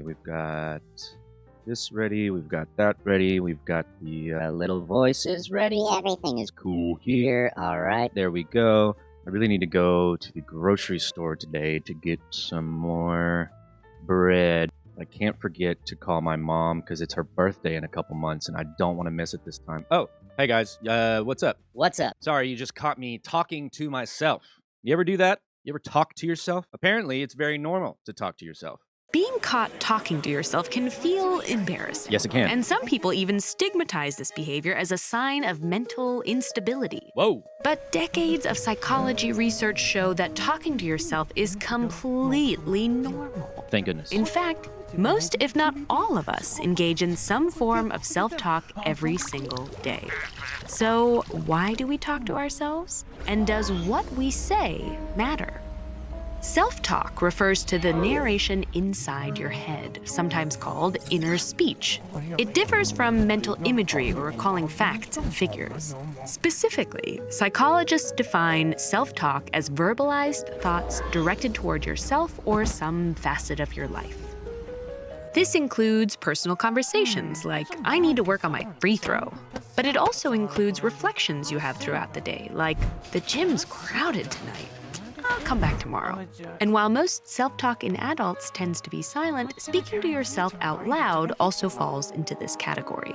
we've got this ready, we've got that ready, we've got the Little voices ready. Everything is cool here. All right. there we go. I really need to go to the grocery store today to get some more bread. I can't forget to call my mom because it's her birthday in a couple months and I don't want to miss it this time. Oh, hey guys, what's up? What's up? Sorry, you just caught me talking to myself. You ever do that? You ever talk to yourself? Apparently, it's very normal to talk to yourself. Being caught talking to yourself can feel embarrassing. Yes, it can. And some people even stigmatize this behavior as a sign of mental instability. Whoa. But decades of psychology research show that talking to yourself is completely normal. Thank goodness. In fact, most, if not all of us, engage in some form of self-talk every single day. So why do we talk to ourselves? And does what we say matter? Self-talk refers to the narration inside your head, sometimes called inner speech. It differs from mental imagery or recalling facts and figures. Specifically, psychologists define self-talk as verbalized thoughts directed toward yourself or some facet of your life. This includes personal conversations like, I need to work on my free throw. But it also includes reflections you have throughout the day, like, the gym's crowded tonight. I'll come back tomorrow. And while most self-talk in adults tends to be silent, speaking to yourself out loud also falls into this category.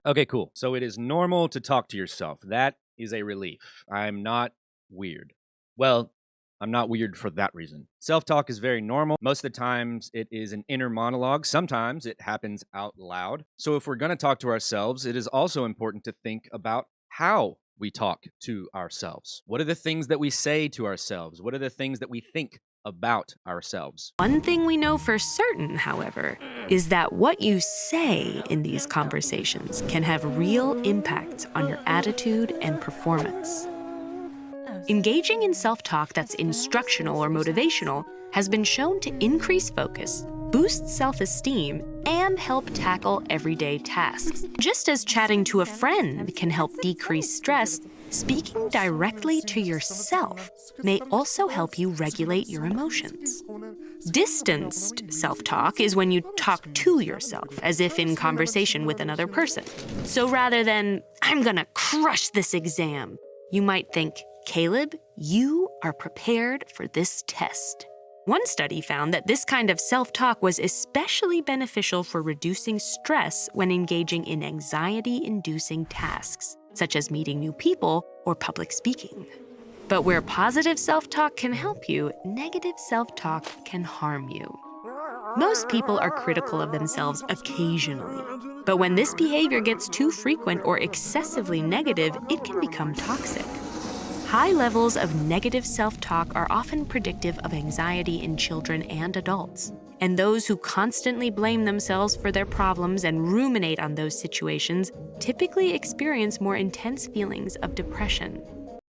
Okay, cool. So it is normal to talk to yourself. That is a relief. I'm not weird. Well, I'm not weird for that reason. Self-talk is very normal. Most of the times it is an inner monologue. Sometimes it happens out loud. So if we're going to talk to ourselves, it is also important to think about how we talk to ourselves. What are the things that we say to ourselves? What are the things that we think about ourselves? One thing we know for certain, however, is that what you say in these conversations can have real impacts on your attitude and performance. Engaging in self-talk that's instructional or motivational has been shown to increase focus, boost self-esteem, and help tackle everyday tasks. Just as chatting to a friend can help decrease stress, speaking directly to yourself may also help you regulate your emotions. Distanced self-talk is when you talk to yourself, as if in conversation with another person. So rather than, I'm gonna crush this exam, you might think, Caleb, you are prepared for this test. One study found that this kind of self-talk was especially beneficial for reducing stress when engaging in anxiety-inducing tasks, such as meeting new people or public speaking. But where positive self-talk can help you, negative self-talk can harm you. Most people are critical of themselves occasionally, but when this behavior gets too frequent or excessively negative, it can become toxic. High levels of negative self-talk are often predictive of anxiety in children and adults. And those who constantly blame themselves for their problems and ruminate on those situations typically experience more intense feelings of depression.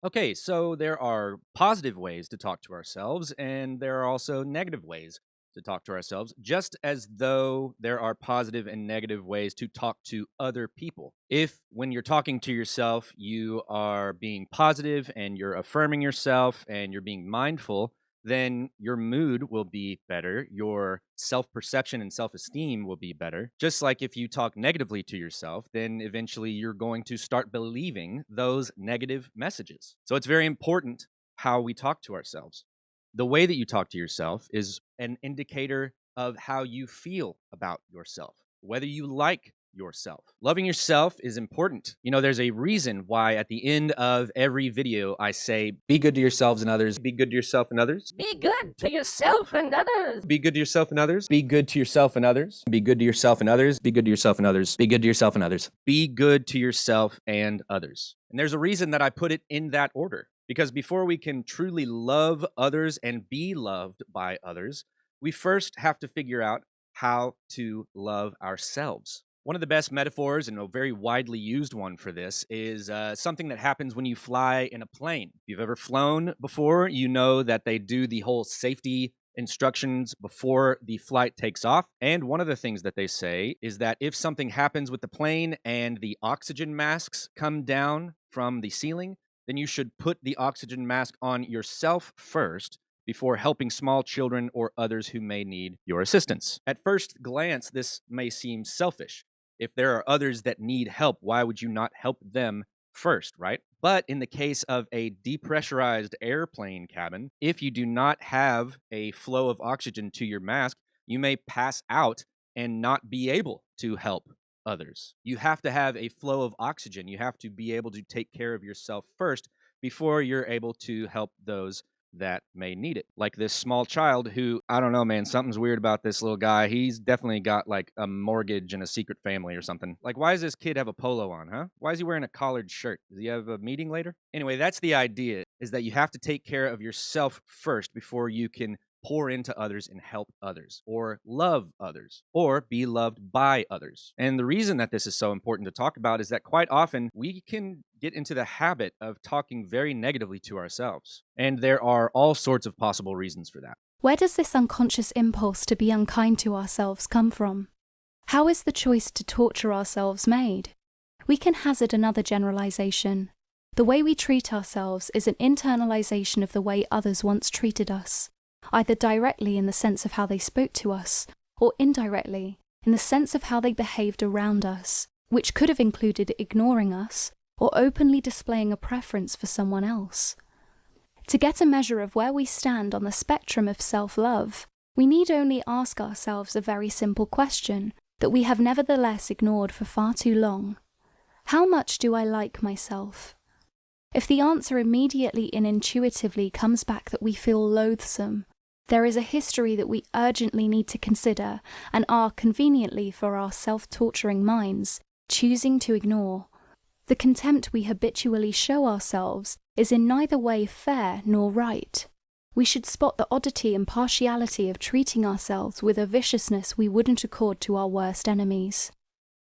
Okay, so there are positive ways to talk to ourselves, and there are also negative ways to talk to ourselves, just as though there are positive and negative ways to talk to other people. If, when you're talking to yourself, you are being positive and you're affirming yourself and you're being mindful, then your mood will be better, your self-perception and self-esteem will be better. Just like if you talk negatively to yourself, then eventually you're going to start believing those negative messages. So it's very important how we talk to ourselves. The way that you talk to yourself is an indicator of how you feel about yourself, whether you like yourself. Loving yourself is important. You know, there's a reason why at the end of every video I say, be good to yourselves and others. Be good to yourself and others. Be good to yourself and others. Be good to yourself and others. Be good to yourself and others. Be good to yourself and others. Be good to yourself and others. Be good to yourself and others. Be good to yourself and others. And there's a reason that I put it in that order. Because before we can truly love others and be loved by others, we first have to figure out how to love ourselves. One of the best metaphors, and a very widely used one for this, is something that happens when you fly in a plane. If you've ever flown before, you know that they do the whole safety instructions before the flight takes off. And one of the things that they say is that if something happens with the plane and the oxygen masks come down from the ceiling, then you should put the oxygen mask on yourself first before helping small children or others who may need your assistance. At first glance, this may seem selfish. If there are others that need help, why would you not help them first, right? But in the case of a depressurized airplane cabin, if you do not have a flow of oxygen to your mask, you may pass out and not be able to help others. You have to have a flow of oxygen. You have to be able to take care of yourself first before you're able to help those that may need it. Like this small child who, I don't know, man, something's weird about this little guy. He's definitely got like a mortgage and a secret family or something. Like, why does this kid have a polo on, huh? Why is he wearing a collared shirt? Does he have a meeting later? Anyway, that's the idea, is that you have to take care of yourself first before you can pour into others and help others, or love others, or be loved by others. And the reason that this is so important to talk about is that quite often we can get into the habit of talking very negatively to ourselves. And there are all sorts of possible reasons for that. Where does this unconscious impulse to be unkind to ourselves come from? How is the choice to torture ourselves made? We can hazard another generalization. The way we treat ourselves is an internalization of the way others once treated us, either directly in the sense of how they spoke to us, or indirectly in the sense of how they behaved around us, which could have included ignoring us or openly displaying a preference for someone else. To get a measure of where we stand on the spectrum of self-love, we need only ask ourselves a very simple question that we have nevertheless ignored for far too long. How much do I like myself? If the answer immediately and intuitively comes back that we feel loathsome, there is a history that we urgently need to consider and are, conveniently for our self-torturing minds, choosing to ignore. The contempt we habitually show ourselves is in neither way fair nor right. We should spot the oddity and partiality of treating ourselves with a viciousness we wouldn't accord to our worst enemies.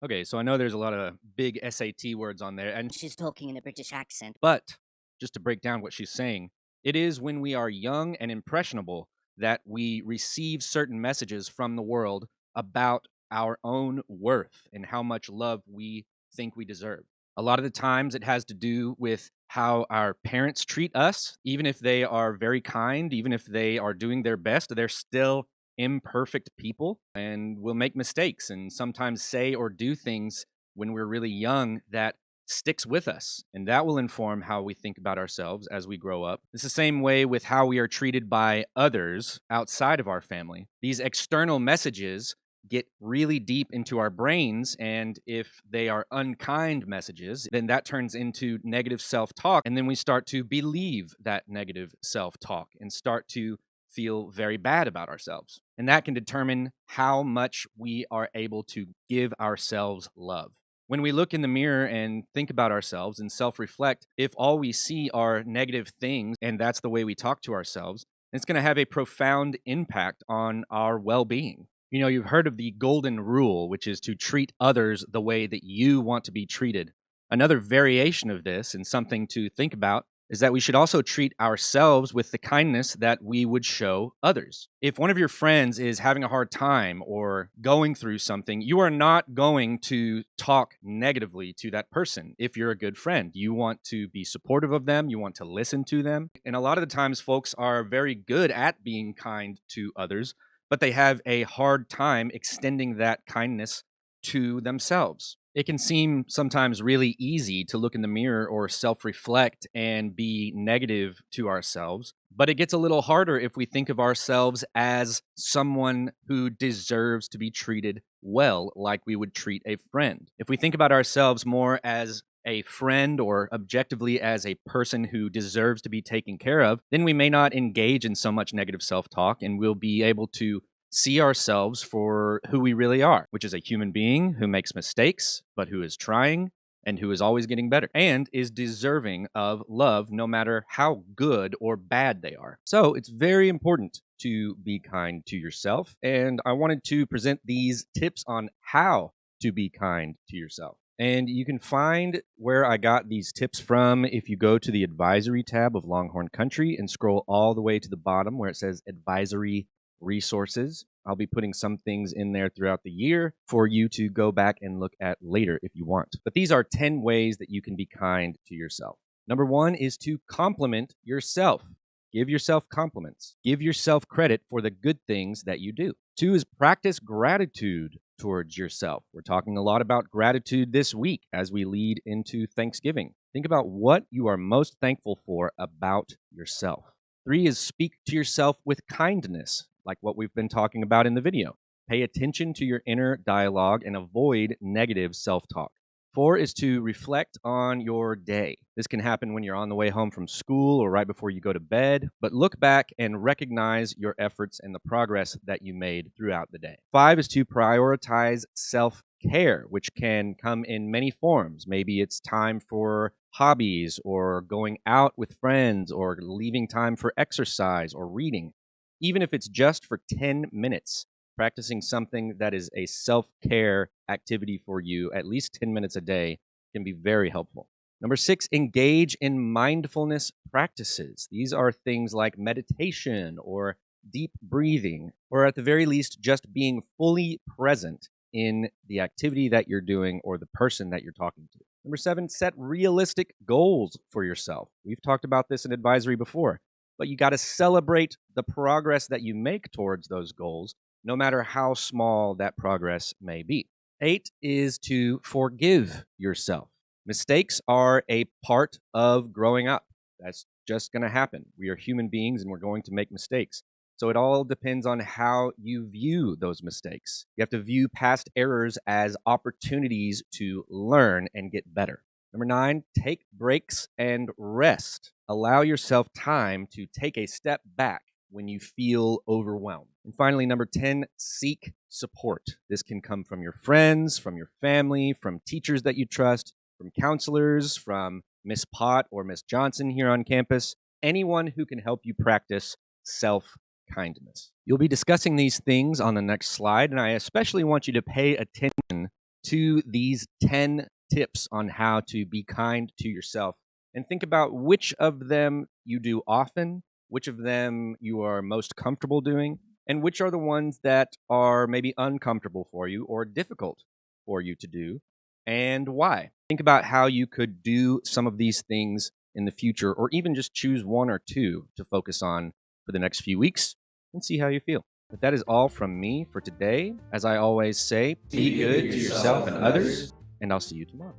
Okay, so I know there's a lot of big SAT words on there, and She's talking in a British accent. but just to break down what she's saying, it is when we are young and impressionable that we receive certain messages from the world about our own worth and how much love we think we deserve. A lot of the times it has to do with how our parents treat us. Even if they are very kind, even if they are doing their best, they're still imperfect people and will make mistakes and sometimes say or do things when we're really young that sticks with us, and that will inform how we think about ourselves as we grow up. It's the same way with how we are treated by others outside of our family. These external messages get really deep into our brains, and if they are unkind messages, then that turns into negative self-talk, and then we start to believe that negative self-talk and start to feel very bad about ourselves. And that can determine how much we are able to give ourselves love. When we look in the mirror and think about ourselves and self-reflect, if all we see are negative things and that's the way we talk to ourselves, it's going to have a profound impact on our well-being. You know, you've heard of the golden rule, which is to treat others the way that you want to be treated. Another variation of this, and something to think about, is that we should also treat ourselves with the kindness that we would show others. If one of your friends is having a hard time or going through something, you are not going to talk negatively to that person. If you're a good friend, you want to be supportive of them, you want to listen to them. And a lot of the times folks are very good at being kind to others, but they have a hard time extending that kindness to themselves. It can seem sometimes really easy to look in the mirror or self-reflect and be negative to ourselves, but it gets a little harder if we think of ourselves as someone who deserves to be treated well, like we would treat a friend. If we think about ourselves more as a friend or objectively as a person who deserves to be taken care of, then we may not engage in so much negative self-talk, and we'll be able to see ourselves for who we really are, which is a human being who makes mistakes, but who is trying and who is always getting better and is deserving of love no matter how good or bad they are. So it's very important to be kind to yourself, and I wanted to present these tips on how to be kind to yourself. And you can find where I got these tips from if you go to the advisory tab of Longhorn Country and scroll all the way to the bottom where it says advisory resources. I'll be putting some things in there throughout the year for you to go back and look at later if you want. But these are 10 ways that you can be kind to yourself. Number 1 is to compliment yourself. Give yourself compliments. Give yourself credit for the good things that you do. 2 is practice gratitude towards yourself. We're talking a lot about gratitude this week as we lead into Thanksgiving. Think about what you are most thankful for about yourself. 3 is speak to yourself with kindness, like what we've been talking about in the video. Pay attention to your inner dialogue and avoid negative self-talk. 4 is to reflect on your day. This can happen when you're on the way home from school or right before you go to bed, but look back and recognize your efforts and the progress that you made throughout the day. 5 is to prioritize self-care, which can come in many forms. Maybe it's time for hobbies or going out with friends or leaving time for exercise or reading. Even if it's just for 10 minutes, practicing something that is a self-care activity for you at least 10 minutes a day can be very helpful. Number 6, engage in mindfulness practices. These are things like meditation or deep breathing, or at the very least, just being fully present in the activity that you're doing or the person that you're talking to. Number 7, set realistic goals for yourself. We've talked about this in advisory before, but you got to celebrate the progress that you make towards those goals, no matter how small that progress may be. 8 is to forgive yourself. Mistakes are a part of growing up. That's just going to happen. We are human beings and we're going to make mistakes. So it all depends on how you view those mistakes. You have to view past errors as opportunities to learn and get better. Number 9, take breaks and rest. Allow yourself time to take a step back when you feel overwhelmed. And finally, number 10, seek support. This can come from your friends, from your family, from teachers that you trust, from counselors, from Miss Pott or Miss Johnson here on campus, anyone who can help you practice self-kindness. You'll be discussing these things on the next slide, and I especially want you to pay attention to these 10 tips on how to be kind to yourself and think about which of them you do often, which of them you are most comfortable doing, and which are the ones that are maybe uncomfortable for you or difficult for you to do, and why. Think about how you could do some of these things in the future, or even just choose 1 or 2 to focus on for the next few weeks and see how you feel. But that is all from me for today. As I always say, be good to yourself and others, and I'll see you tomorrow.